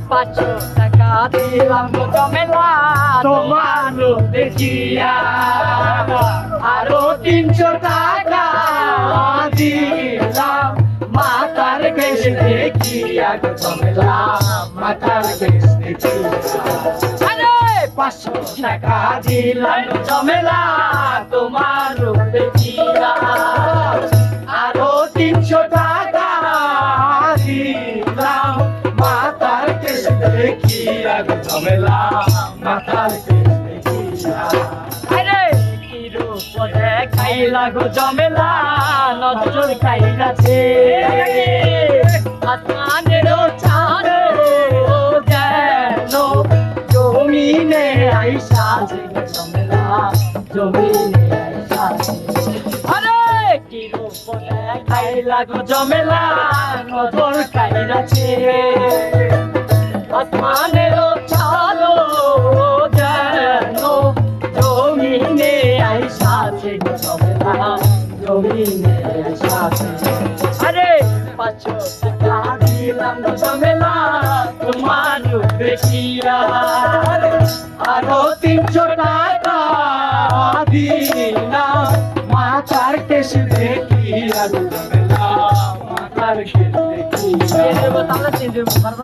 500 টাকা দিলাম গো জমেলা তোমার রূপ দেখিয়া আরো 300 টাকা দিলাম মাতার বেশ দেখিয়া গো জমেলা মাতার বেশ দেখিয়া 500 টাকা দিলাম গো জমেলা তোমার রূপ দেখিয়া আরো 300 টাকা দিলাম মাতার কেশ দেখিয়া গো জমেলা মাতার কেশ দেখিয়া আরে কি রূপ দেখাইলা গো জমেলা নজর খাইলাছে আসমানেরও চাঁদ যেন জমিনে আইসা যে গো জমেলা জমিনে আইসা আরে কি রূপ দেখাইলা গো জমেলা নজর খাইলাছে আসমানেরও চাঁদ যেন জমিনে আইসা যে গো জমেলা জমিনে আইসা আরে 500 টাকা দিলাম গো জমেলা তোমার রূপ দেখিয়া আরো 300 টাকা দিলাম মাতার কেশ দেখিয়া গো জমেলা মাতার কেশ দেখিয়া